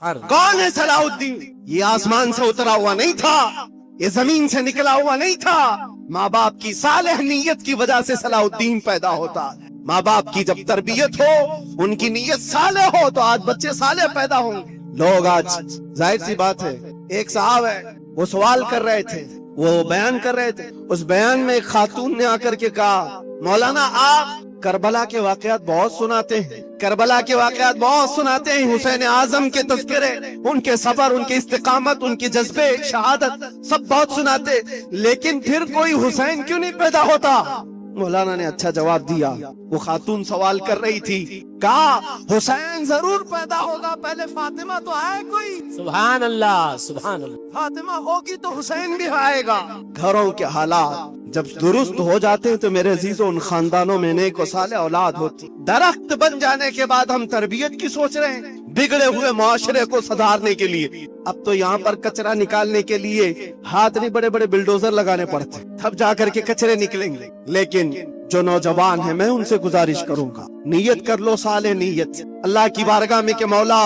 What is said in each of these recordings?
कौन है सलाहुद्दीन? ये आसमान से उतरा हुआ नहीं था, ये जमीन से निकला हुआ नहीं था। माँ बाप की सालेह नीयत की वजह से सलाहुद्दीन पैदा होता है। माँ बाप की जब तरबियत हो, उनकी नीयत सालेह हो, तो आज बच्चे सालेह पैदा होंगे। लोग आज, जाहिर सी बात है, एक साहब है, वो सवाल कर रहे थे, वो बयान कर रहे थे। उस बयान में एक खातून ने आकर के कहा, मौलाना आप करबला के वाकयात बहुत सुनाते हैं, करबला के वाकयात बहुत सुनाते हैं, हुसैन आजम के तज़किरे, उनके सबर, उनके इस्तिकामत, उनके जज्बे, शहादत सब बहुत सुनाते, लेकिन फिर कोई हुसैन क्यों नहीं पैदा होता? मौलाना ने अच्छा जवाब दिया। वो खातून सवाल कर रही थी, कहा हुसैन जरूर पैदा होगा, पहले फातिमा तो आए कोई। सुभान अल्लाह, सुभान अल्लाह। फातिमा होगी तो हुसैन भी आएगा। घरों के हालात जब दुरुस्त हो जाते हैं तो मेरे अजीजों, उन खानदानों में नेक व सालेह औलाद होती। दरख्त बन जाने के बाद हम तरबियत की सोच रहे हैं, बिगड़े हुए माशरे को सुधारने के लिए। अब तो यहाँ पर कचरा निकालने के लिए हाथ नहीं, बड़े बड़े बिल्डोजर लगाने पड़ते, तब जाकर के कचरे निकलेंगे। लेकिन जो नौजवान है, मैं उनसे गुजारिश करूंगा, नीयत कर लो साले नीयत, अल्लाह की बारगाह में कि मौला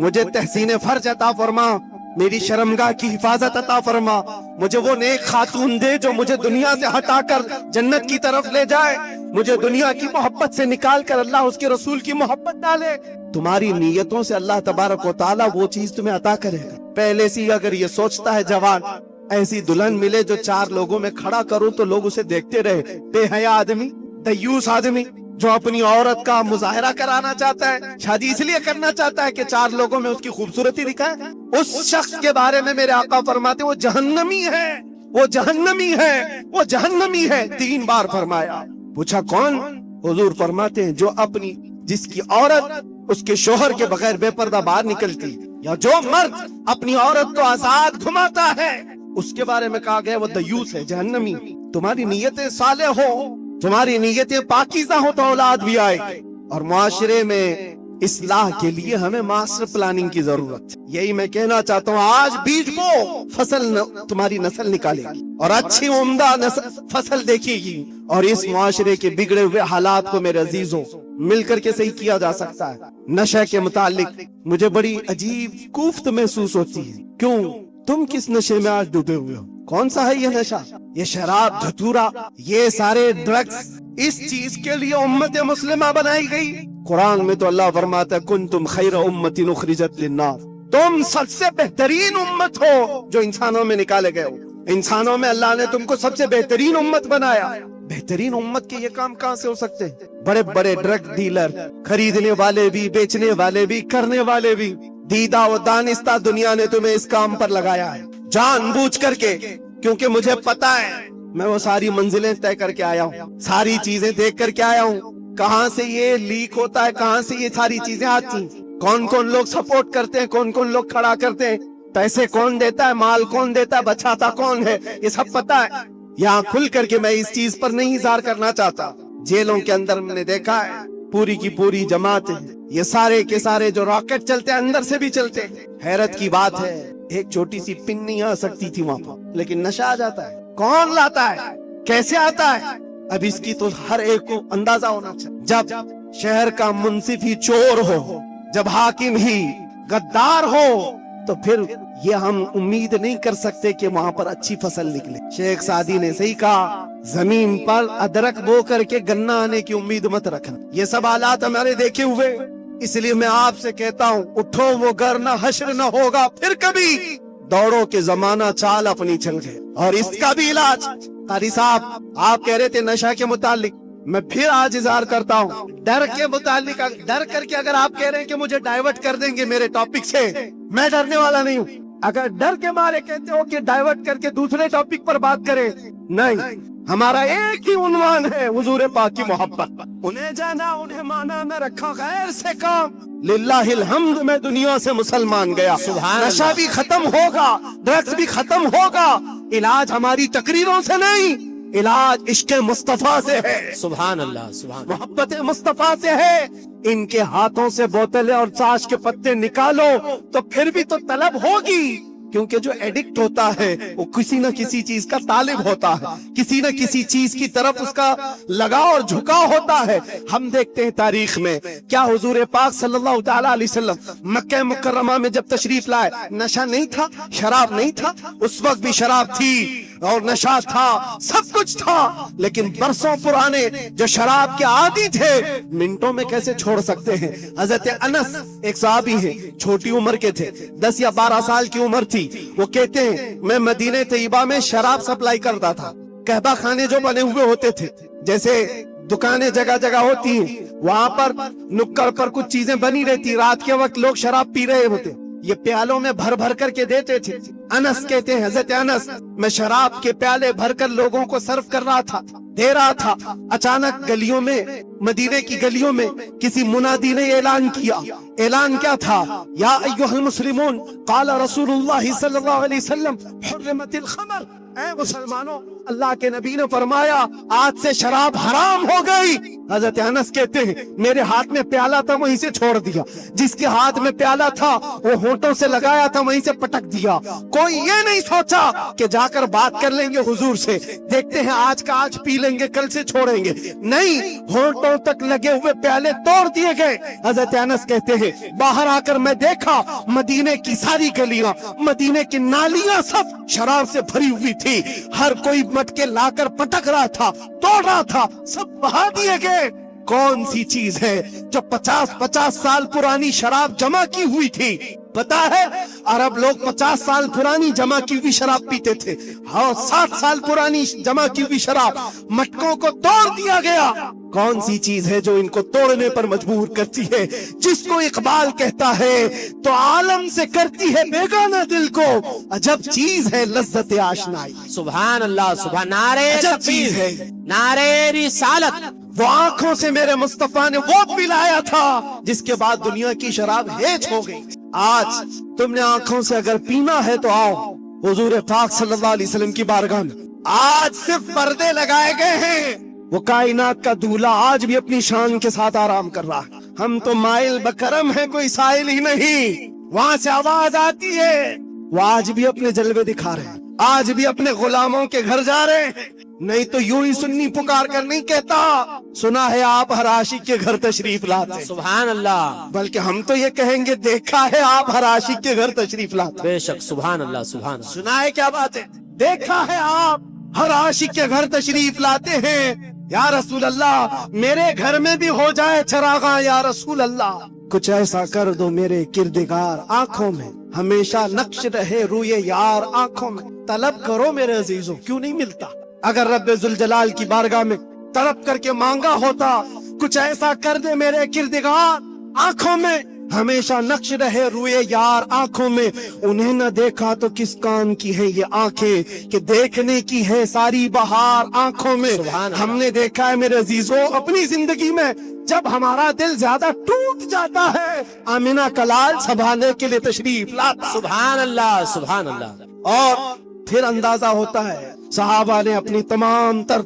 मुझे तहसीन फर्ज अता फरमा, मेरी शर्मगाह की हिफाजत अता फरमा, मुझे वो नेक खातून दे जो मुझे दुनिया से हटाकर जन्नत की तरफ ले जाए, मुझे दुनिया की मोहब्बत से निकाल कर अल्लाह उसके रसूल की मोहब्बत डाले। तुम्हारी नीयतों से अल्लाह तबारक व तआला वो चीज तुम्हें अता करेगा। पहले से अगर ये सोचता है जवान, ऐसी दुल्हन मिले जो चार लोगों में खड़ा करूं तो लोग उसे देखते रहे, बेहया आदमी, दयूस आदमी, जो अपनी औरत का मुजाहरा कराना चाहता है, शादी इसलिए करना चाहता है कि चार लोगों में उसकी खूबसूरती दिखाए, उस शख्स के बारे में मेरे आका फरमाते वो जहन्नमी है, वो जहन्नमी है, वो जहन्नमी है। 3 बार फरमाया। पूछा कौन? हुजूर फरमाते हैं जो अपनी, जिसकी औरत उसके शोहर के बगैर बेपर्दा बाहर निकलती, या जो मर्द अपनी औरत को आजाद घुमाता है, उसके बारे में कहा गया वो दयूस है, जहन्नमी। तुम्हारी नीयतें साले हो, तुम्हारी नीयतें पाकीज़ा हो तो औलाद भी आएगी। और मुआशरे में इस्लाह के लिए हमें मास्टर प्लानिंग की जरूरत है। यही मैं कहना चाहता हूँ, आज बीज बो, फसल तुम्हारी नस्ल निकालेगी और अच्छी उम्दा फसल देखेगी। और इस मुआशरे के बिगड़े हुए हालात को मेरे अजीजों मिलकर के सही किया जा सकता है। नशे के मुतालिक मुझे बड़ी अजीब कुफ्त महसूस होती है। क्यों? तुम किस नशे में आज डूबे हुए हो? कौन सा है ये नशा? ये शराब, धतूरा, ये सारे ड्रग्स, इस चीज के लिए उम्मत मुस्लिमा बनाई गई। कुरान में तो अल्लाह फरमाता है, कुंतुम खैर उम्मतिन उखरिजत लिन्नास, तुम सबसे बेहतरीन उम्मत हो जो इंसानों में निकाले गए हो। इंसानों में अल्लाह ने तुमको सबसे बेहतरीन उम्मत बनाया। बेहतरीन उम्मत के ये काम कहाँ से हो सकते हैं? बड़े बड़े ड्रग डीलर, खरीदने वाले भी, बेचने वाले भी, करने वाले भी, दीदा व दानिस्ता दुनिया ने तुम्हें इस काम पर लगाया है जानबूझ करके, क्योंकि मुझे पता है, मैं वो सारी मंजिलें तय करके आया हूँ, सारी चीजें देख करके आया हूँ, कहाँ से ये लीक होता है, कहाँ से ये सारी चीजें आती, कौन कौन लोग सपोर्ट करते हैं, कौन कौन लोग खड़ा करते हैं, पैसे कौन देता है, माल कौन देता है, बचाता कौन है, ये सब पता है। यहाँ खुल करके मैं इस चीज पर नहीं इज़हार करना चाहता। जेलों के अंदर मैंने देखा है पूरी की पूरी जमात है, ये सारे के सारे जो रॉकेट चलते हैं अंदर से भी चलते हैं। हैरत की बात है, एक छोटी सी पिन नहीं आ सकती थी वहाँ पर, लेकिन नशा आ जाता है। कौन लाता है, कैसे आता है? अब इसकी तो हर एक को अंदाजा होना चाहिए। जब शहर का मुंसिफ ही चोर हो, जब हाकिम ही गद्दार हो, तो फिर ये हम उम्मीद नहीं कर सकते कि वहाँ पर अच्छी फसल निकले। शेख सादी ने सही कहा, जमीन पर अदरक बो करके गन्ना आने की उम्मीद मत रखना। ये सब हालात हमारे देखे हुए, इसलिए मैं आपसे कहता हूँ, उठो वो घर न हश्र न होगा फिर कभी, दौड़ो के जमाना चाल अपनी चल गए। और इसका भी इलाज, कारी साहब आप कह रहे थे नशा के मुतालिक, मैं फिर आज इज़हार करता हूँ डर के मुतालिक। डर करके अगर आप कह रहे हैं कि मुझे डाइवर्ट कर देंगे मेरे टॉपिक से, मैं डरने वाला नहीं हूँ। अगर डर के मारे कहते हो कि डाइवर्ट करके दूसरे टॉपिक पर बात करें, नहीं, हमारा एक ही उन्वान है, हुजूर पाक की मोहब्बत। उन्हें जाना, उन्हें माना, न रखा गैर से काम। लिल्लाहिल हम्द, मैं दुनिया से मुसलमान गया। नशा भी खत्म होगा, ड्रग्स भी खत्म होगा। इलाज हमारी तकरीरों से नहीं, इलाज इश्क़ मुस्तफा से है। सुभान अल्लाह, सुभान, मोहब्बत मुस्तफा से है। इनके हाथों से बोतलें और साश के पत्ते निकालो तो फिर भी तो तलब होगी। क्योंकि जो एडिक्ट होता है वो किसी न किसी चीज का तालिब होता है, किसी न किसी चीज की तरफ उसका लगाव और झुकाव होता है। हम देखते हैं तारीख में क्या हुजूर पाक सल्लल्लाहु तआला अलैहि वसल्लम मक्का मुकर्रमा में जब तशरीफ लाए, नशा नहीं था, शराब नहीं था, उस वक्त भी शराब थी और नशा था, सब कुछ था, लेकिन बरसों पुराने जो शराब के आदी थे मिनटों में कैसे छोड़ सकते हैं। हजरत अनस एक सहाबी है, छोटी उम्र के थे, 10 या 12 साल की उम्र थी। वो कहते हैं मैं मदीने तैयबा में शराब सप्लाई करता था। कहबा खाने जो बने हुए होते थे, जैसे दुकानें जगह जगह होती हैं, वहां पर नुक्कड़ पर कुछ चीजें बनी रहती, रात के वक्त लोग शराब पी रहे होते, ये प्यालों में भर भर करके देते थे। अनस कहते हैं, हजरत अनस, मैं शराब के प्याले भरकर लोगों को सर्व कर रहा था, दे रहा था। अचानक गलियों में, मदीने की गलियों में किसी मुनादी ने ऐलान किया। ऐलान क्या था? या अय्युहल मुस्लिमून क़ाला रसूलुल्लाह सल्लल्लाहु अलैहि वसल्लम हुर्रिमतिल खमर। ऐ मुसलमानों, अल्लाह के नबी ने फरमाया आज से शराब हराम हो गई। हजरत अनस कहते हैं मेरे हाथ में प्याला था, वहीं से छोड़ दिया। जिसके हाथ में प्याला था वो होंठों से लगाया था, वहीं से पटक दिया। कोई ये नहीं सोचा कि जाकर बात कर लेंगे हुजूर से, देखते हैं आज का आज पी लेंगे, कल से छोड़ेंगे। नहीं, होंठों तक लगे हुए प्याले तोड़ दिए गए। हजरत अनस कहते हैं बाहर आकर मैं देखा मदीने की सारी गलियां, मदीने की नालियां सब शराब से भरी हुई थी। हर कोई मटके लाकर पटक रहा था, तोड़ रहा था, सब बहा दिए गए। कौन सी चीज है जो 50-50 साल पुरानी शराब जमा की हुई थी? पता है अरब लोग 50 साल पुरानी जमा की हुई शराब पीते थे। हाँ, 7 साल पुरानी जमा की हुई शराब, मटकों को तोड़ दिया गया। कौन सी चीज है जो इनको तोड़ने पर मजबूर करती है? जिसको इकबाल कहता है तो आलम से करती है बेगाना दिल को, अजब चीज है लज्जत आशनाई। सुभान अल्लाह, सुभान, नारे अजब चीज तकबीर, है। नारे रिसालत। वो आंखों से मेरे मुस्तफा ने वो पिलाया था जिसके बाद दुनिया की शराब हेज हो गई। आज तुमने आंखों से अगर पीना है तो आओ हुजूर पाक सल्लल्लाहु अलैहि वसल्लम की बारगाह में। आज सिर्फ पर्दे लगाए गए हैं। वो कायनात का दूल्हा आज भी अपनी शान के साथ आराम कर रहा है। हम तो माइल बकरम है, कोई साइल ही नहीं। वहां से आवाज आती है, वो आज भी अपने जलवे दिखा रहे हैं, आज भी अपने गुलामों के घर जा रहे हैं। नहीं तो यूं ही सुन्नी पुकार कर नहीं कहता सुना है आप हर आशिक के घर तशरीफ लाते। सुभान अल्लाह, बल्कि हम तो ये कहेंगे देखा है आप हर आशिक के घर तशरीफ लाते। बेशक, सुभान अल्लाह, सुभान अल्लाह। सुना है क्या बात है? देखा है आप हर आशिक के घर तशरीफ लाते हैं। या रसूल अल्लाह, मेरे घर में भी हो जाए चरागा या रसूल अल्लाह। कुछ ऐसा कर दो मेरे किरदगार आंखों में, हमेशा नक्श रहे रूए यार आंखों में। तलब करो मेरे अजीजों, क्यों नहीं मिलता? अगर रब्बे जुल जलाल की बारगाह में तड़प करके मांगा होता, कुछ ऐसा कर दे मेरे किरदगार आंखों में, हमेशा नक्श रहे रुए यार आंखों में। उन्हें न देखा तो किस काम की है ये आंखें कि देखने की है सारी बहार आंखों में। हमने देखा है मेरे अजीजों अपनी जिंदगी में, जब हमारा दिल ज्यादा टूट जाता है, आमिना कलाल संभालने के लिए तशरीफ लाता। सुभान अल्लाह, सुभान अल्लाह। और फिर अंदाजा होता है सहाबा ने अपनी तमाम तर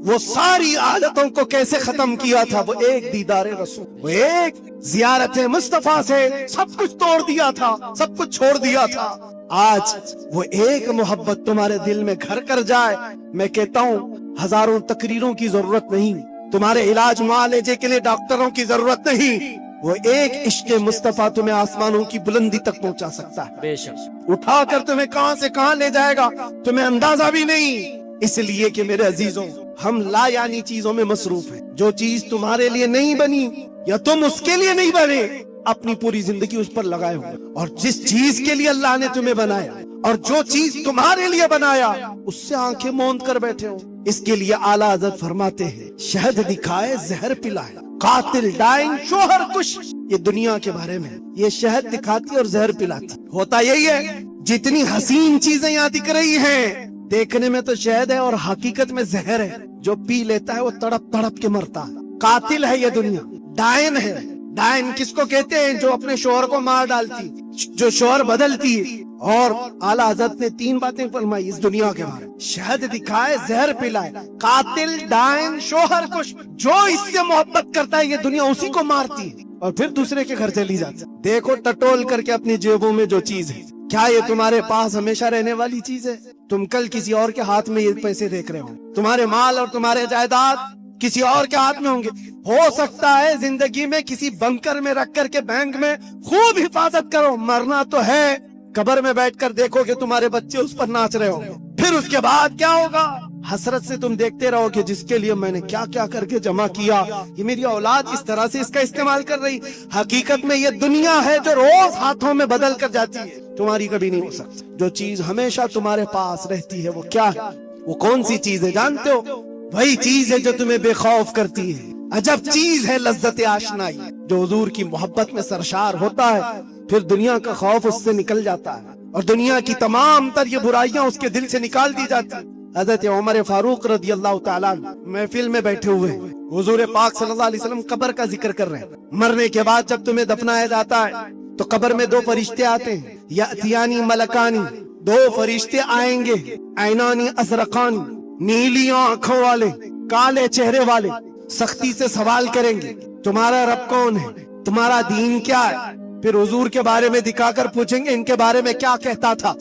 वो सारी आदतों को कैसे खत्म किया था। वो एक दीदार रसूल, वो एक जियारत मुस्तफा से सब कुछ तोड़ दिया था, सब कुछ छोड़ दिया था। आज वो एक मोहब्बत तुम्हारे दिल में घर कर जाए, मैं कहता हूँ हजारों तकरीरों की जरूरत नहीं, तुम्हारे इलाज मुआलजे के लिए डॉक्टरों की जरूरत नहीं। वो एक इश्क मुस्तफा तुम्हें आसमानों की बुलंदी तक पहुंचा सकता है। बेशक, उठाकर तुम्हें कहां से कहां ले जाएगा तुम्हें अंदाजा भी नहीं। इसलिए कि मेरे अजीजों, हम लायानी चीजों में मसरूफ हैं। जो चीज तुम्हारे लिए नहीं बनी या तुम उसके लिए नहीं बने, अपनी पूरी जिंदगी उस पर लगाए हुए। और जिस चीज के लिए अल्लाह ने तुम्हें बनाया और जो चीज तुम्हारे लिए बनाया, उससे आंखें मूंद कर बैठे हो। इसके लिए आला हज़रत फरमाते हैं, शहद दिखाए जहर पिलाए, कातिल डाइन शोहर कुश। ये दुनिया के बारे में, ये शहद दिखाती और जहर पिलाती। होता यही है, जितनी हसीन चीजें यहाँ दिख रही हैं, देखने में तो शहद है और हकीकत में जहर है। जो पी लेता है वो तड़प तड़प के मरता है। कातिल है ये दुनिया, डायन है। डायन किसको कहते हैं? जो अपने शोहर को मार डालती, जो शोहर बदलती है। और आला हज़रत ने 3 बातें फरमाई इस दुनिया के बारे में, शहद दिखाए जहर पिलाए, कातिल डायन शोहर कुश। जो इससे मोहब्बत करता है ये दुनिया उसी को मारती है और फिर दूसरे के घर चली जाती है। देखो टटोल करके अपनी जेबों में जो चीज है, کیا یہ تمہارے پاس ہمیشہ رہنے والی چیز ہے؟ تم کل کسی اور کے ہاتھ میں یہ پیسے دیکھ رہے ہو، تمہارے مال اور تمہارے جائیداد کسی اور کے ہاتھ میں ہوں گے۔ ہو سکتا ہے زندگی میں کسی بنکر میں رکھ کر کے بینک میں خوب حفاظت کرو، مرنا تو ہے، قبر میں بیٹھ کر دیکھو کہ تمہارے بچے اس پر ناچ رہے ہوں گے، پھر اس کے بعد کیا ہوگا؟ حسرت سے تم دیکھتے رہو کہ جس کے لیے میں نے کیا کیا کر کے جمع کیا، یہ میری اولاد اس طرح سے اس کا استعمال کر رہی۔ حقیقت میں یہ دنیا ہے جو روز ہاتھوں میں بدل کر جاتی ہے، تمہاری کبھی نہیں ہو سکتی۔ جو چیز ہمیشہ تمہارے پاس رہتی ہے وہ کیا ہے؟ وہ کون سی چیز ہے جانتے ہو؟ وہی چیز ہے جو تمہیں بے خوف کرتی ہے۔ عجب چیز ہے لذت آشنائی، جو حضور کی محبت میں سرشار ہوتا ہے پھر دنیا کا خوف اس سے نکل جاتا ہے اور دنیا کی تمام تر یہ برائیاں اس کے دل سے نکال دی جاتی ہیں۔ حضرت عمر فاروق رضی اللہ تعالیٰ محفل میں بیٹھے ہوئے ہیں، حضور پاک صلی اللہ علیہ وسلم قبر کا ذکر کر رہے ہیں۔ مرنے کے بعد جب تمہیں دفنایا جاتا ہے تو قبر میں دو فرشتے آتے ہیں، یاتیانی ملکانی، دو فرشتے آئیں گے، عینانی ازرقانی، نیلی آنکھوں والے، کالے چہرے والے، سختی سے سوال کریں گے تمہارا رب کون ہے، تمہارا دین کیا ہے؟ پھر حضور کے بارے میں دکھا کر پوچھیں گے ان کے بارے میں کیا کہتا تھا۔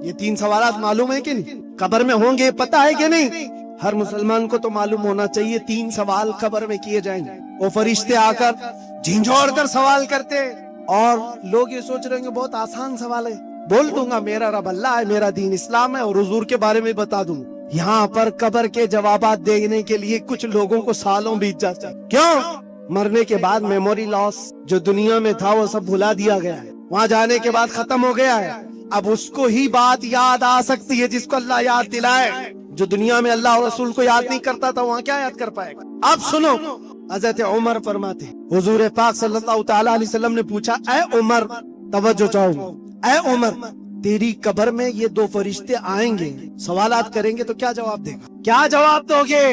یہ تین سوالات معلوم ہے کہ نہیں؟ قبر میں ہوں گے، پتہ ہے کہ نہیں؟ ہر مسلمان کو تو معلوم ہونا چاہیے تین سوال قبر میں کیے جائیں گے۔ وہ فرشتے آ کر جھنجھوڑ کر سوال کرتے اور لوگ یہ سوچ رہے ہیں کہ بہت آسان سوال ہے، بول دوں گا میرا رب اللہ ہے، میرا دین اسلام ہے اور حضور کے بارے میں بتا دوں۔ یہاں پر قبر کے جوابات دینے کے لیے کچھ لوگوں کو سالوں بیت جاتے ہیں۔ کیوں؟ مرنے کے بعد میموری لاس، جو دنیا میں تھا وہ سب بھلا دیا گیا ہے، وہاں جانے کے بعد ختم ہو گیا ہے۔ اب اس کو ہی بات یاد آ سکتی ہے جس کو اللہ یاد دلائے۔ جو دنیا میں اللہ اور رسول کو یاد نہیں کرتا تھا وہاں کیا یاد کر پائے گا؟ اب سنو، حضرت عمر فرماتے حضور پاک صلی اللہ تعالی علیہ وسلم نے پوچھا، اے عمر، توجہ چاہوں، اے عمر، تیری قبر میں یہ دو فرشتے آئیں گے، سوالات کریں گے تو کیا جواب دے گا؟ کیا جواب دو گے؟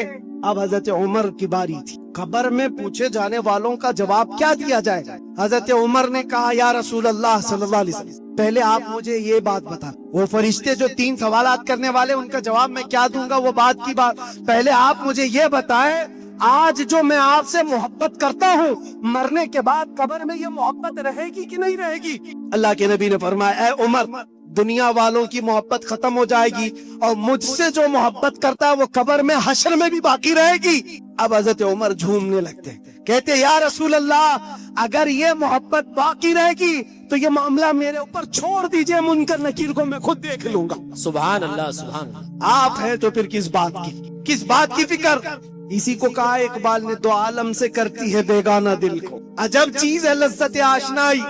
اب حضرت عمر کی باری تھی، قبر میں پوچھے جانے والوں کا جواب کیا دیا جائے گا؟ حضرت عمر نے کہا، یا رسول اللہ صلی اللہ علیہ وسلم، پہلے آپ مجھے یہ بات بتا، وہ فرشتے جو تین سوالات کرنے والے ان کا جواب میں کیا دوں گا وہ بات کی بات، پہلے آپ مجھے یہ بتائیں، آج جو میں آپ سے محبت کرتا ہوں مرنے کے بعد قبر میں یہ محبت رہے گی کہ نہیں رہے گی؟ اللہ کے نبی نے فرمایا، اے عمر، دنیا والوں کی محبت ختم ہو جائے گی اور مجھ سے جو محبت کرتا ہے وہ قبر میں حشر میں بھی باقی رہے گی۔ اب حضرت عمر جھومنے لگتے کہتے، یا رسول اللہ، اگر یہ محبت باقی رہے گی تو یہ معاملہ میرے اوپر چھوڑ دیجئے، منکر نکیر کو میں خود دیکھ لوں گا۔ سبحان اللہ، سبحان اللہ۔ آپ ہیں تو پھر کس بات کی فکر؟ اسی کو کہا اقبال نے، دو عالم سے کرتی ہے بیگانہ دل کو، عجب چیز ہے لذت آشنائی،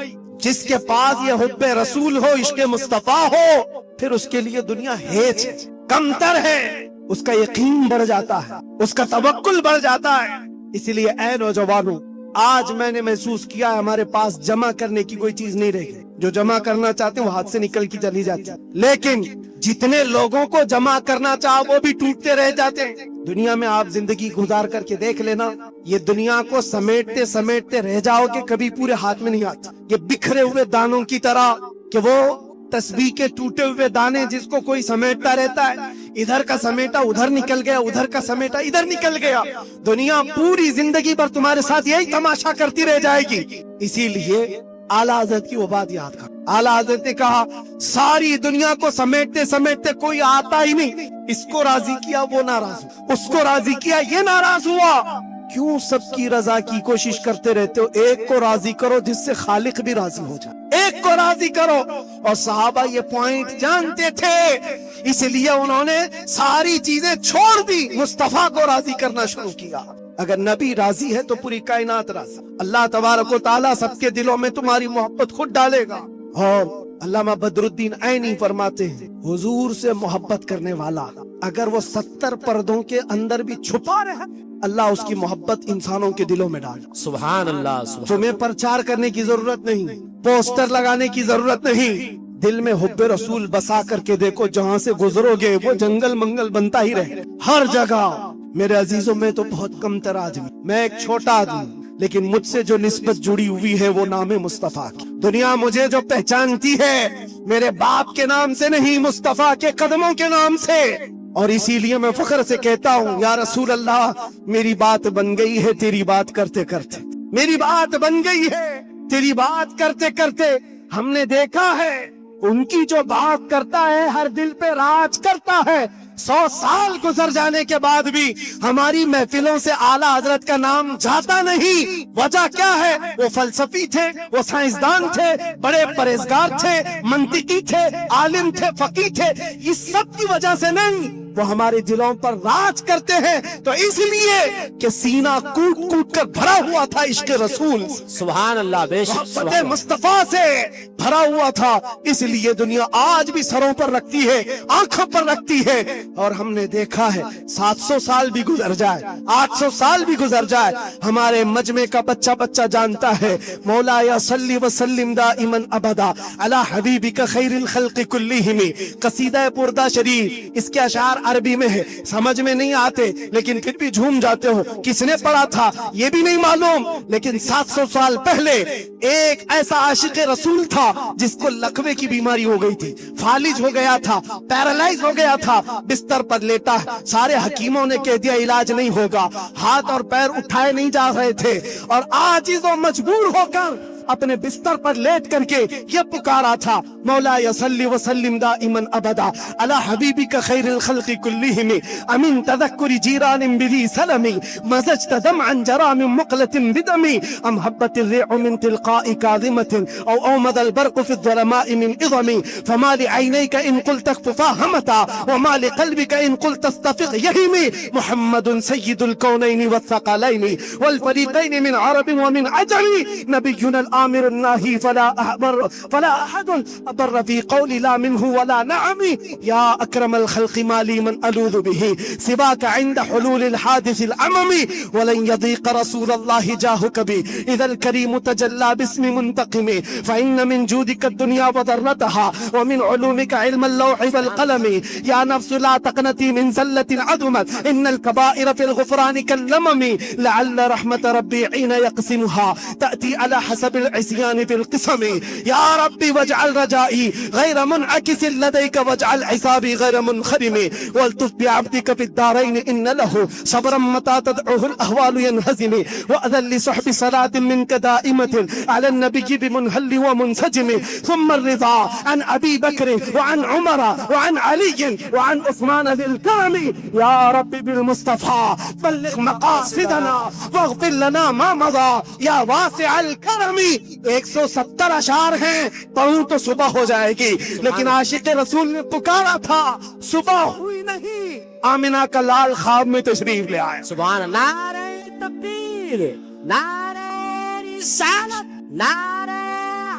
جس کے پاس یہ حب رسول ہو، عشق مصطفیٰ ہو، پھر اس کے لیے دنیا ہیچ ہے، کمتر ہے، اس کا یقین بڑھ جاتا ہے، اس کا توکل بڑھ جاتا ہے۔ اسی لیے اے نوجوانوں، آج میں نے محسوس کیا ہے ہمارے پاس جمع کرنے کی کوئی چیز نہیں رہی، جو جمع کرنا چاہتے ہیں وہ ہاتھ سے نکل کی چلی جاتی ہے، لیکن جتنے لوگوں کو جمع کرنا چاہو وہ بھی ٹوٹتے رہ جاتے ہیں۔ دنیا میں آپ زندگی گزار کر کے دیکھ لینا، یہ دنیا کو سمیٹتے سمیٹتے رہ جاؤ کہ کبھی پورے ہاتھ میں نہیں آتا، یہ بکھرے ہوئے دانوں کی طرح، کہ وہ تسبیح کے ٹوٹے ہوئے دانے جس کو کوئی سمیٹتا رہتا ہے، ادھر کا سمیٹا ادھر نکل گیا، ادھر کا سمیٹا ادھر نکل گیا، دنیا پوری زندگی پر تمہارے ساتھ یہی تماشا کرتی رہ جائے گی۔ اسی لیے اعلیٰ حضرت کی وہ بات یاد کر، اعلیٰ حضرت نے کہا، ساری دنیا کو سمیٹتے سمیٹتے کوئی آتا ہی نہیں، اس کو راضی کیا وہ ناراض ہوا، اس کو راضی کیا یہ ناراض ہوا، کیوں سب کی رضا کی کوشش کرتے رہتے ہو؟ ایک کو راضی کرو جس سے خالق بھی راضی ہو جائے، ایک کو راضی کرو۔ اور صحابہ یہ پوائنٹ جانتے تھے، اس لیے انہوں نے ساری چیزیں چھوڑ دی، مصطفیٰ کو راضی کرنا شروع کیا۔ اگر نبی راضی ہے تو پوری کائنات راضی، اللہ تبارک و تعالیٰ سب کے دلوں میں تمہاری محبت خود ڈالے گا۔ اور علامہ بدر الدین عینی فرماتے ہیں، حضور سے محبت کرنے والا اگر وہ 70 پردوں کے اندر بھی چھپا رہے، اللہ اس کی محبت انسانوں کے دلوں میں ڈال۔ سبحان اللہ، سبحان۔ تمہیں پرچار کرنے کی ضرورت نہیں، پوسٹر لگانے کی ضرورت نہیں، دل میں حب رسول بسا کر کے دیکھو، جہاں سے گزرو گے وہ جنگل منگل بنتا ہی رہے ہر جگہ۔ میرے عزیزوں، میں تو بہت کم تر آدمی، میں ایک چھوٹا آدمی، لیکن مجھ سے جو نسبت جڑی ہوئی ہے وہ نام مصطفیٰ کی۔ دنیا مجھے جو پہچانتی ہے میرے باپ کے نام سے نہیں، مصطفیٰ کے قدموں کے نام سے۔ اور اسی لیے میں فخر سے کہتا ہوں، یا رسول اللہ، میری بات بن گئی ہے تیری بات کرتے کرتے، میری بات بن گئی ہے تیری بات کرتے کرتے۔ ہم نے دیکھا ہے उनकी जो बात करता है हर दिल पे राज करता है। 100 साल गुजर जाने के बाद भी हमारी महफिलों से आला हजरत का नाम जाता नहीं। वजह क्या है? वो फलसफी थे, वो साइंसदान थे, बड़े परहेजगार थे, मंतिकी थे, आलिम थे, फकीह थे। इस सब की वजह से नहीं, वो हमारे दिलों पर राज करते हैं। तो इसलिए कि सीना कूट कूट कर भरा हुआ था इश्क रसूल, सुभान अल्लाह, बेशक मोहब्बत मुस्तफा से भरा हुआ था। इसलिए दुनिया आज भी सरों पर रखती है, आंखों पर रखती है। और हमने देखा है 700 साल भी गुजर जाए, 800 साल भी गुजर जाए, हमारे मजमे का बच्चा बच्चा जानता है मौला या सल्ली व सल्लिम दाइमन अबदा अला हबीबिका खैरिल खल्क़ि कुल्लिहिम। कसीदा पुरदा शरीफ, इसके अशार अरबी में है, समझ में नहीं आते लेकिन फिर भी झूम जाते हो। किसने पढ़ा था ये भी नहीं मालूम, लेकिन 700 साल पहले एक ऐसा आशिक रसूल था जिसको लकवे की बीमारी हो गई थी, फालिज हो गया था, पैरालाइज हो गया था, बिस्तर पर लेटा है। सारे हकीमों ने कह दिया इलाज नहीं होगा, हाथ और पैर उठाए नहीं जा रहे थे, और आजिज और मजबूर होकर अपने बिस्तर पर लेट करके ये पुकारा था मौला या सल्ली व सल्लिम दाइमन अबदा अला हबीबिका खैरिल खल्क़ि कुल्लिहिम अमिन तदक्कुरि जीरानिन बिदी सलमी मज़ज्त दमअन जरामिन मुक़लतिन बिदमी अम हब्बतिर रिअ मिन तिलक़ाइ काज़िमतिन औ औमदल बर्क़ु फ़ि ज़लमाइ मिन इज़मी फमा लिअयनैका इन क़ुल्त अख़फ़ा हमता व मा लिक़ल्बिका इन क़ुल्त अस्तफ़िक़ यहीमी मुहम्मदुन सय्यिदुल कौनैनि वस्सक़लैनि वल फ़रीक़ैनि मिन अरबिन व मिन अजमी नबियुना आमिर नाही फला अहद अबर फी क़ौलि ला मिन्हु वला नअमी या अकरमल खल्क़ि माली मन अलूज़ु बिही सिवाका इंद हुलूलिल हादिसिल अममी वलन यदीक़ रसूलल्लाहि जाहु कभी इदल करीम तजल्ला बिस्मि मुंतक़िमी फ़इन्न मिन जूदिका दुनिया व दर्रतहा व मिन उलूमिका इल्मल लौहि वल क़लमी या नफ्सु ला तक़नती मिन ज़ल्लतिन अदुमत इन्नल कबाइर फ़िल ग़ुफ़रानि कल्लममी लअल्ल रहमत रब्बी हीन यक़सिमुहा तअती अला हसब العصيان في القسم يا ربي واجعل رجائي غير منعكس لديك واجعل حسابي غير منخرم والطف بعبدك في الدارين إن له صبرا متى تدعوه الأهوال ينهزم وأذن لصحب صلاة منك دائمة على النبي بمنهل ومنسجم ثم الرضا عن أبي بكر وعن عمر وعن علي وعن عثمان ذي الكرم يا ربي بالمصطفى بلغ مقاصدنا واغفر لنا ما مضى يا واسع الكرم 170 अशार हैं, पढ़ूं तो सुबह हो जाएगी, लेकिन आशिक रसूल ने पुकारा था, सुबह हुई नहीं, आमिना का लाल ख्वाब में तशरीफ ले आया। सुभान अल्लाह। नारे तकबीर, नारे रिसालत, नारे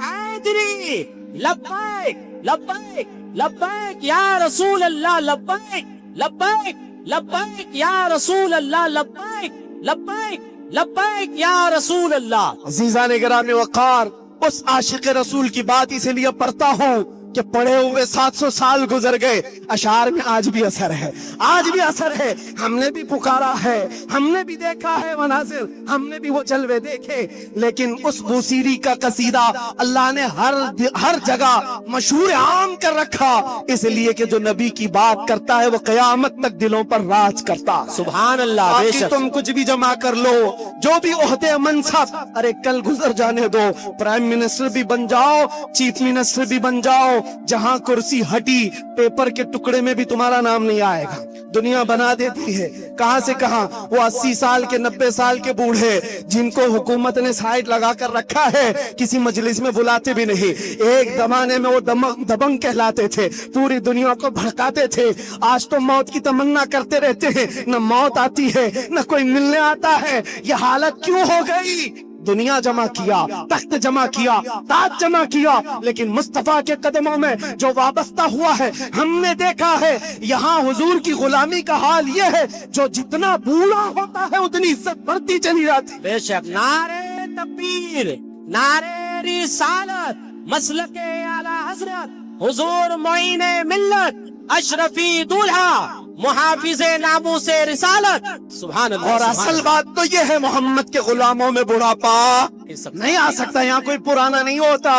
हैदरी, लब्बैक लब्बैक लब्बैक या रसूल अल्लाह, लब्बैक लब्बैक लब्बैक या रसूल अल्लाह, लब्बैक लब्बैक लब्बैक या रसूल अल्लाह। अज़ीज़ान गिरामी वक़ार, उस आशिक रसूल की बात इसलिए पढ़ता हूँ कि पढ़े हुए 700 साल गुजर गए, अशार में आज भी असर है, आज भी असर है। हमने भी पुकारा है, हमने भी देखा है मनाज़िर, हमने भी वो जलवे देखे, लेकिन उस बूसीरी का कसीदा अल्लाह ने हर जगह मशहूर आम कर रखा, इसलिए कि जो नबी की बात करता है वो क़यामत तक दिलों पर राज करता। सुभान अल्लाह। बाकी तुम कुछ भी जमा कर लो, जो भी ओहदे मनसब, अरे कल गुजर जाने दो, प्राइम मिनिस्टर भी बन जाओ, चीफ मिनिस्टर भी बन जाओ, जहां कुर्सी हटी पेपर के टुकड़े में भी तुम्हारा नाम नहीं आएगा। दुनिया बना देती है कहां से कहां, वो 80 साल के 90 साल के बूढ़े जिनको हुकूमत ने साइड लगा कर रखा है, किसी मजलिस में बुलाते भी नहीं। एक जमाने में वो दबंग कहलाते थे, पूरी दुनिया को भड़काते थे। आज तो मौत की तमन्ना करते रहते हैं, न मौत आती है न कोई मिलने आता है। ये हालत क्यों हो गई? दुनिया जमा किया, तख्त जमा किया, ताज जमा किया, लेकिन मुस्तफा के कदमों में जो वाबस्ता हुआ है, हमने देखा है यहाँ हुजूर की गुलामी का हाल ये है, जो जितना बूढ़ा होता है उतनी इज्जत बढ़ती चली जाती। बेशक। नारे तकबीर, नारे रिसालत, मसलके आला हजरत, हुजूर मोइने मिल्लत, अशरफी दूल्हा, मुहाफिज़े नामों से रिसालत। सुभान अल्लाह। और असल बात तो ये है, मोहम्मद के गुलामों में बुढ़ापा नहीं आ सकता। यहाँ कोई पुराना नहीं होता,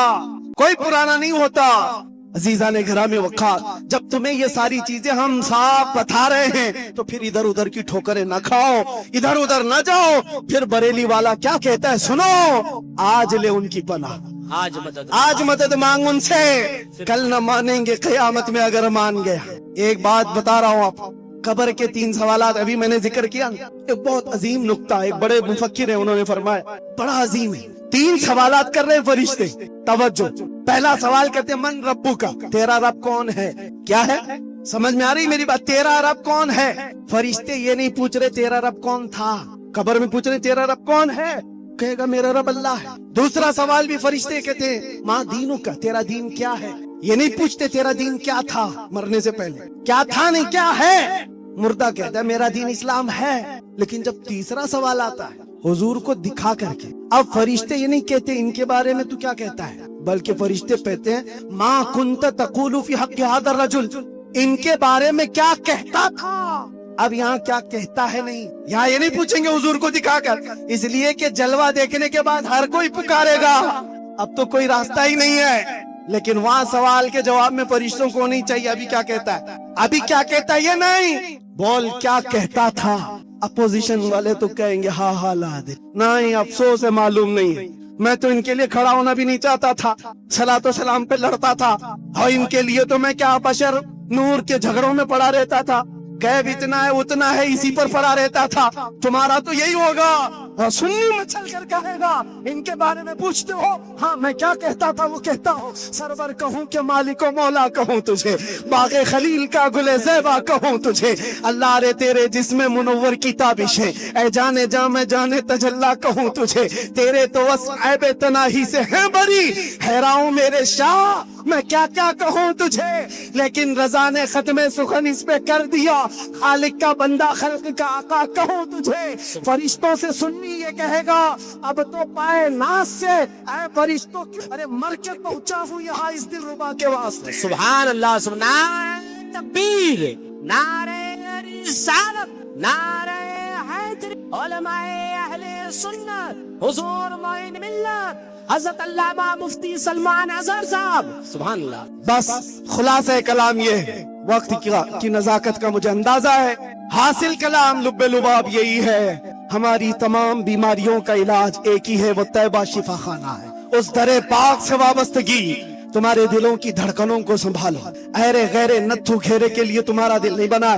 कोई पुराना नहीं होता। अजीज़ान गिरामी वक़ार, जब तुम्हें ये सारी चीजें हम साफ बता रहे हैं तो फिर इधर उधर की ठोकरें न खाओ, इधर उधर न जाओ। फिर बरेली वाला क्या कहता है सुनो, आज ले उनकी पनाह, آج मदद मांग उनसे, कल न मानेंगे क़यामत में अगर मान गया। एक बात बता रहा हूँ आप, कब्र के 3 सवालात अभी मैंने जिक्र किया, एक बहुत अजीम नुक्ता, एक बड़े मुफक्किर है, उन्होंने फरमाया बड़ा अजीम है। 3 सवालात कर रहे हैं फरिश्ते, तवज्जो। पहला सवाल कहते हैं मन रब्बू का, तेरा रब कौन है? क्या है? समझ में आ रही मेरी बात? तेरा रब कौन है? फरिश्ते ये नहीं पूछ रहे तेरा रब कौन था, कब्र में पूछ रहे तेरा रब कौन है? कहेगा मेरा रब अल्लाह है। दूसरा सवाल भी फरिश्ते कहते हैं माँ दीनों का, तेरा दीन क्या है? ये नहीं पूछते तेरा दीन क्या था मरने से पहले, क्या था नहीं क्या है। मुर्दा कहता है मेरा दीन इस्लाम है। लेकिन जब तीसरा सवाल आता है हुजूर को दिखा करके, अब फरिश्ते ये नहीं कहते इनके बारे में तू क्या कहता है, बल्कि फरिश्ते कहते हैं माँ कुंत तक़ूलु फी हक़्क़ि हाज़ा रजुल, इनके बारे में क्या कहता था। अब यहाँ क्या कहता है नहीं, यहाँ ये नहीं पूछेंगे हुजूर को दिखाकर, इसलिए कि जलवा देखने के बाद हर कोई पुकारेगा, अब तो कोई रास्ता ही नहीं है। लेकिन वहाँ सवाल के जवाब में फरिश्तों को नहीं चाहिए अभी क्या कहता है, अभी क्या कहता है ये नहीं, बोल क्या कहता था। अपोजिशन वाले तो कहेंगे हा हा ला दे, नहीं अफसोस है मालूम नहीं है, मैं तो इनके लिए खड़ा होना भी नहीं चाहता था, सलातो सलाम पे लड़ता था, और इनके लिए तो मैं क्या बशर नूर के झगड़ों में पड़ा रहता था, कैब इतना है उतना है इसी पर पड़ा रहता था। तुम्हारा तो यही होगा, और सुन्नी मचल कर कहेगा इनके बारे में पूछते हो, हाँ मैं क्या कहता था वो कहता हूँ, सरवर कहूँ के मालिको मौला कहूँ तुझे, बागे खलील का गुले ज़ैबा कहूँ तुझे, अल्लाह रे तेरे जिस्म मुनव्वर की ताबिश है, ऐ जाने जा मैं जाने तजल्ला कहूँ तुझे, तेरे तो वस्फ़ ऐबे तनाही से है बरी, हैरान मेरे शाह मैं क्या क्या कहूँ तुझे। लेकिन रज़ा ने खत्मे सुखन इस पे कर दिया, खालिक का बंदा खल्क का आका कहूँ तुझे। फरिश्तों से सुन्नी ये कहेगा अब तो पाए नास से, ऐ फरिश्तों की अरे मर के पहुंचा हूँ यहाँ इस दिल रुबा के वास्ते। सुभान अल्लाह, नारे तकबीर, नारे रिसालत, नारे हैदरी, उलमाए अहले सुन्नत, हुजूर मोइन मिल्लत हज़रत अल्लामा मुफ्ती सलमान अज़हर साहब। सुभान अल्लाह। बस खुलासा कलाम ये है, वक्त की नजाकत का मुझे अंदाजा है, हासिल कलाम लुब्बे लुबाब यही है, हमारी तमाम बीमारियों का इलाज एक ही है, वो तैबा शिफा खाना है। उस दरे पाक से वाबस्तगी तुम्हारे दिलों की धड़कनों को संभालो, अहरे गैरे नत्थु घेरे के लिए तुम्हारा दिल नहीं बना।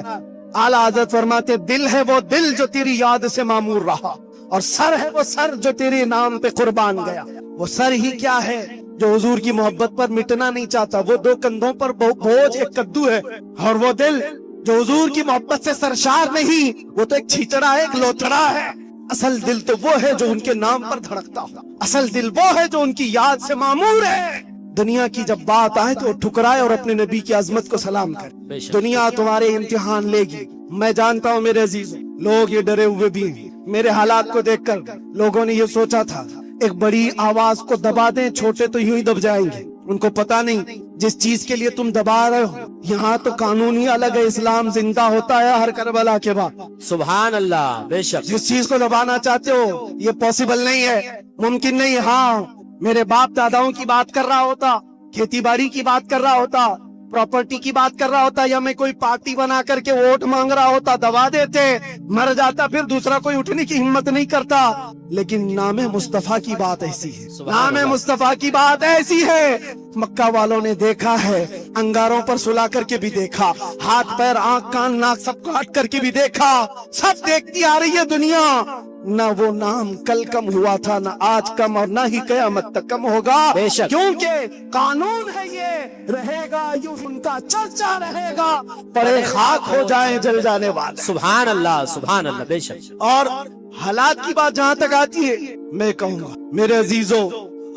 आला हज़रत फरमाते दिल है वो दिल जो तेरी याद से मामूर रहा, और सर है वो सर जो तेरे नाम पे कुर्बान गया। वो सर ही क्या है जो हुजूर की मोहब्बत पर मिटना नहीं चाहता, वो 2 कंधों पर बोझ एक कद्दू है, और वो दिल जो हुजूर की मोहब्बत से सरशार नहीं, वो तो एक छीचड़ा है, एक लोथड़ा है। असल दिल तो वो है जो उनके नाम पर धड़कता हो, असल दिल वो है जो उनकी याद से मामूर है। दुनिया की जब बात आए तो ठुकराए और अपने नबी की अजमत को सलाम करे। दुनिया तुम्हारे इम्तिहान लेगी, मैं जानता हूँ मेरे अजीजों, लोग ये डरे हुए भी हैं। मेरे हालात को देखकर लोगों ने ये सोचा था एक बड़ी आवाज को दबा दें, छोटे तो यूं ही दब जाएंगे। उनको पता नहीं जिस चीज के लिए तुम दबा रहे हो, यहाँ तो कानून ही अलग है, इस्लाम जिंदा होता है हर करबला के बाद। सुभान अल्लाह। बेशक जिस चीज को दबाना चाहते हो ये पॉसिबल नहीं है, मुमकिन नहीं है। हाँ मेरे बाप दादाओं की बात कर रहा होता, खेती बाड़ी की बात कर रहा होता, प्रॉपर्टी की बात कर रहा होता, या मैं कोई पार्टी बना करके वोट मांग रहा होता, दबा देते, मर जाता, फिर दूसरा कोई उठने की हिम्मत नहीं करता। लेकिन नाम मुस्तफा की बात ऐसी है, नाम मुस्तफा की बात ऐसी है, मक्का वालों ने देखा है, अंगारों पर सुला करके भी देखा, हाथ पैर आंख कान नाक सब काट करके भी देखा, सब देखती आ रही है दुनिया। न वो नाम कल कम हुआ था, न आज कम, और न ही कयामत तक कम होगा। क्योंकि कानून है ये, रहेगा यूं उनका चर्चा रहेगा, परे खाक हो जाए जल जाने वाले। सुभान अल्लाह, सुभान अल्लाह। बेशक। और हालात की बात जहाँ तक आती है, मैं कहूँगा मेरे अजीजों,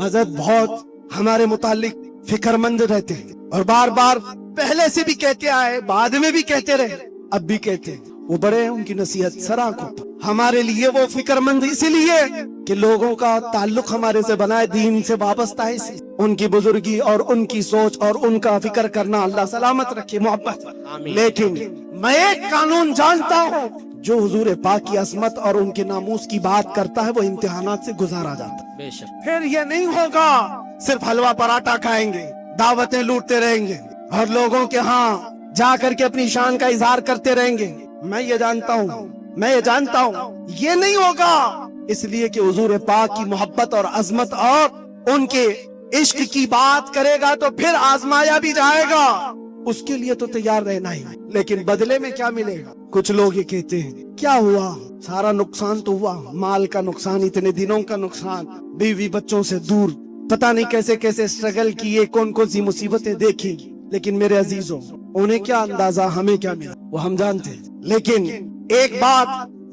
हजरत बहुत हमारे मुतालिक फिक्रमंद रहते हैं, और बार बार पहले से भी कहते आए, बाद में भी कहते रहे, अब भी कहते हैं। वो बड़े हैं, उनकी नसीहत सराखों पर। हमारे लिए वो फिक्रमंद इसलिए कि लोगों का ताल्लुक हमारे से बना है, दीन से वाबस्ता है, इसलिए उनकी बुजुर्गी और उनकी सोच और उनका फिक्र करना अल्लाह सलामत रखे, मोहब्बत। लेकिन मैं एक कानून जानता हूँ, जो हुजूर पाक की असमत और उनके नामूस की बात करता है वो इम्तिहानात से गुजारा जाता है। बेशक। फिर ये नहीं होगा सिर्फ हलवा पराठा खाएंगे, दावतें लूटते रहेंगे और लोगों के यहाँ जा करके अपनी शान का इजहार करते रहेंगे। मैं ये जानता हूँ ये नहीं होगा, इसलिए कि हुजूर पाक की मोहब्बत और अजमत और उनके عشق کی بات کرے گا تو پھر آزمایا بھی جائے گا، اس کے لیے تو تیار رہنا ہی، لیکن بدلے میں کیا ملے گا؟ کچھ لوگ یہ کہتے ہیں کیا ہوا، سارا نقصان تو ہوا، مال کا نقصان، اتنے دنوں کا نقصان، بیوی بچوں سے دور، پتہ نہیں کیسے کیسے اسٹرگل کیے، کون کون سی مصیبتیں دیکھی، لیکن میرے عزیزوں انہیں کیا اندازہ ہمیں کیا ملا وہ ہم جانتے ہیں۔ لیکن ایک بات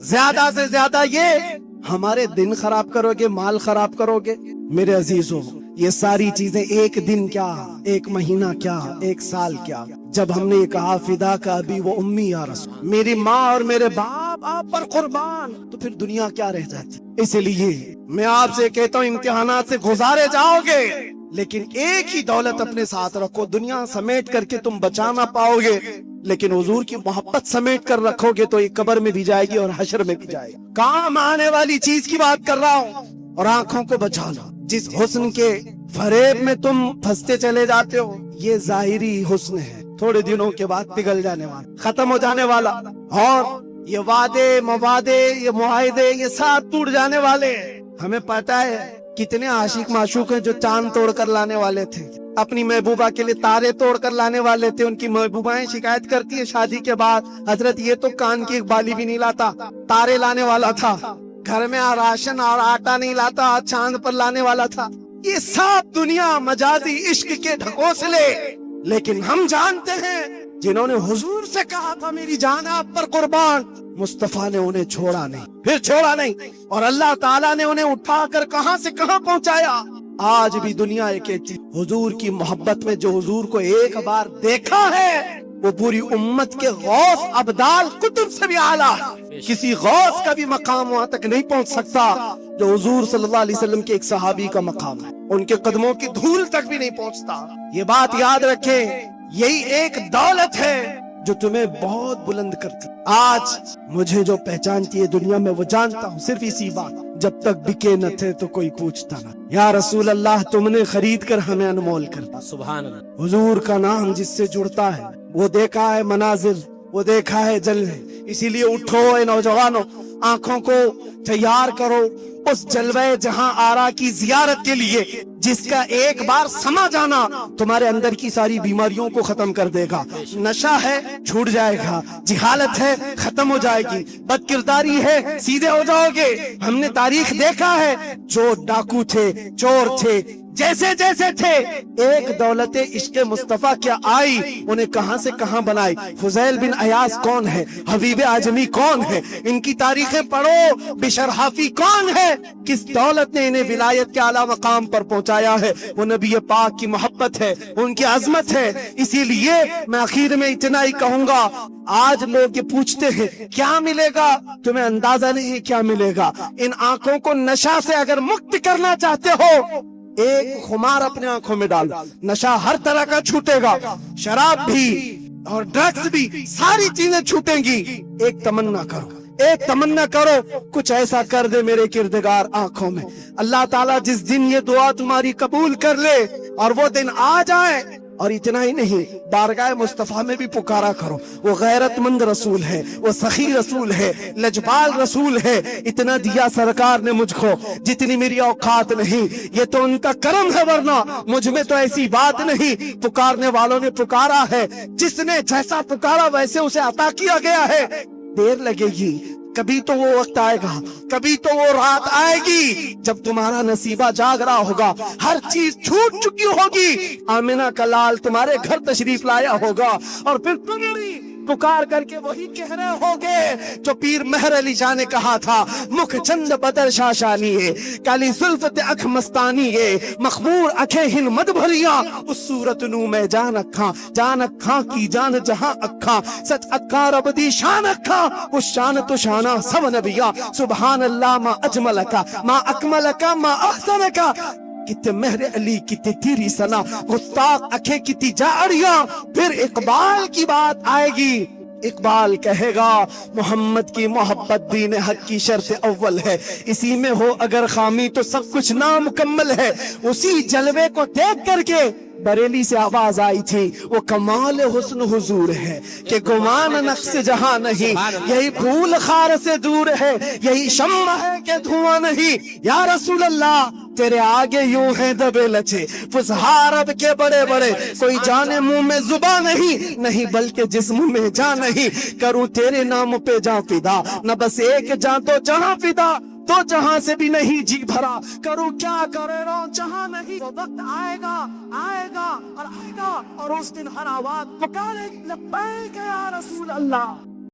زیادہ سے زیادہ یہ، ہمارے دن خراب کرو گے، مال خراب کرو گے، میرے عزیزوں یہ ساری چیزیں ایک دن کیا، ایک مہینہ کیا، ایک سال کیا، جب ہم نے یہ کہا فدا کا ابھی وہ امی یا رسول، میری ماں اور میرے باپ آپ پر قربان، تو پھر دنیا کیا رہ جاتی۔ اس لیے میں آپ سے کہتا ہوں امتحانات سے گزارے جاؤ گے، لیکن ایک ہی دولت اپنے ساتھ رکھو، دنیا سمیٹ کر کے تم بچا نہ پاؤ گے، لیکن حضور کی محبت سمیٹ کر رکھو گے تو یہ قبر میں بھی جائے گی اور حشر میں بھی جائے گی۔ کام آنے والی چیز کی بات کر رہا ہوں، اور آنکھوں کو بچا لو۔ جس حسن کے فریب میں تم پھنستے چلے جاتے ہو، یہ ظاہری حسن ہے، تھوڑے دنوں کے بعد پگھل جانے والا، ختم ہو جانے والا، اور یہ وعدے موادے یہ معاہدے یہ سب ٹوٹ جانے والے ہیں۔ ہمیں پتا ہے کتنے عاشق معشوق ہیں جو چاند توڑ کر لانے والے تھے، اپنی محبوبہ کے لیے تارے توڑ کر لانے والے تھے، ان کی محبوبائیں شکایت کرتی ہیں شادی کے بعد، حضرت یہ تو کان کی ایک بالی بھی نہیں لاتا، تارے لانے والا تھا، گھر میں راشن اور آٹا نہیں لاتا، چاند پر لانے والا تھا۔ یہ سب دنیا مجازی عشق کے ڈھکوسلے، لیکن ہم جانتے ہیں جنہوں نے حضور سے کہا تھا میری جان آپ پر قربان، مصطفیٰ نے انہیں چھوڑا نہیں، پھر چھوڑا نہیں، اور اللہ تعالیٰ نے انہیں اٹھا کر کہاں سے کہاں پہنچایا۔ آج بھی دنیا یہ کہتی حضور کی محبت میں جو حضور کو ایک بار دیکھا ہے وہ پوری امت کے غوث ابدال کتب سے بھی اعلیٰ، کسی غوث کا بھی مقام وہاں تک نہیں پہنچ سکتا جو حضور صلی اللہ علیہ وسلم کے ایک صحابی کا مقام ہے، ان کے قدموں کی دھول تک بھی نہیں پہنچتا۔ یہ بات یاد رکھیں، یہی ایک دولت ہے جو تمہیں بہت بلند کرتی۔ آج مجھے جو پہچانتی ہے دنیا میں وہ جانتا ہوں صرف اسی بات، جب تک بکے نہ تھے تو کوئی پوچھتا نہ، یا رسول اللہ تم نے خرید کر ہمیں انمول کر دیا۔ سبحان اللہ۔ حضور کا نام جس سے جڑتا ہے وہ دیکھا ہے مناظر، وہ دیکھا ہے جلوے، اسی لیے اٹھو اے نوجوانوں، آنکھوں کو تیار کرو اس جلوے جہاں آرا کی زیارت کے لیے، جس کا ایک بار سما جانا تمہارے اندر کی ساری بیماریوں کو ختم کر دے گا۔ نشہ ہے چھوٹ جائے گا، جہالت ہے ختم ہو جائے گی، بد کرداری ہے سیدھے ہو جاؤ گے۔ ہم نے تاریخ دیکھا ہے، جو ڈاکو تھے، چور تھے، جیسے جیسے تھے، ایک دولت عشق مصطفیٰ کیا آئی، انہیں کہاں سے کہاں بنائی۔ فضیل بن عیاض کون ہے، حبیب اعجمی کون ہے، ان کی تاریخیں پڑھو، بشر حافی کون ہے، کس دولت نے انہیں ولایت کے اعلیٰ مقام پر پہنچایا ہے، وہ نبی پاک کی محبت ہے، ان کی عظمت ہے۔ اسی لیے میں آخر میں اتنا ہی کہوں گا، آج لوگ یہ پوچھتے ہیں کیا ملے گا، تمہیں اندازہ نہیں کیا ملے گا۔ ان آنکھوں کو نشہ سے اگر مکت کرنا چاہتے ہو، ایک خمار اپنے آنکھوں میں ڈال، نشہ ہر طرح کا چھوٹے گا، شراب بھی اور ڈرگز بھی، ساری چیزیں چھوٹیں گی۔ ایک تمنا کرو، ایک تمنا کرو، کچھ ایسا کر دے میرے کردگار آنکھوں میں، اللہ تعالیٰ جس دن یہ دعا تمہاری قبول کر لے اور وہ دن آ جائے، اور اتنا ہی نہیں، بارگاہ مصطفیٰ میں بھی پکارا کرو، وہ غیرت مند رسول ہے، وہ سخی رسول ہے، لجپال رسول ہے، اتنا دیا سرکار نے مجھ کو جتنی میری اوقات نہیں، یہ تو ان کا کرم ہے، ورنہ مجھ میں تو ایسی بات نہیں۔ پکارنے والوں نے پکارا ہے، جس نے جیسا پکارا ویسے اسے عطا کیا گیا ہے۔ دیر لگے گی، کبھی تو وہ وقت آئے گا، کبھی تو وہ رات آئے گی جب تمہارا نصیبہ جاگ رہا ہوگا، ہر چیز چھوٹ چکی ہوگی، آمنہ کا لال تمہارے گھر تشریف لایا ہوگا، اور پھر تم بھی پکار کر کے وہی کہہ رہے ہوگے جو پیر مہر علی شاہ نے کہا تھا، مکھ چند بدر شاشانی ہے، کالی زلفت اکھ مستانی ہے، مخمور اکھیں ہن مد بھریاں، اس صورت نو میں جان اکھاں کی جان جہاں اکھاں، سچ اکھاں رب دی شان اکھاں، اس شان تو شانہ سب نبیاں، سبحان اللہ ما اجملکا ما اکملکا ما احسنکا۔ کتے مہر علی کتے تیری سنا، گستاخ اکھیں کتی جاڑیاں۔ پھر اقبال کی بات آئے گی، اقبال کہے گا محمد کی محبت دین حق کی شرط اول ہے، اسی میں ہو اگر خامی تو سب کچھ نامکمل ہے۔ اسی جلوے کو دیکھ کر کے بریلی سے آواز آئی تھی، وہ کمال حسن حضور ہے کہ گمان نقص جہاں نہیں، یہی پھول خار سے دور ہے، یہی شمع ہے کہ دھواں نہیں۔ یا رسول اللہ تیرے آگے یوں ہیں دبے لچے فسہار اب کے بڑے بڑے کوئی جانے منہ میں زباں نہیں نہیں بلکہ جسم میں جان نہیں کروں تیرے نام پہ جاں فدا نہ بس ایک جاں تو جہاں فدا تو جہاں سے بھی نہیں جی بھرا کروں کیا کرے رو جہاں نہیں وہ وقت آئے گا اور آئے گا اور اس دن ہر آواز پکارے لبیک یا رسول اللہ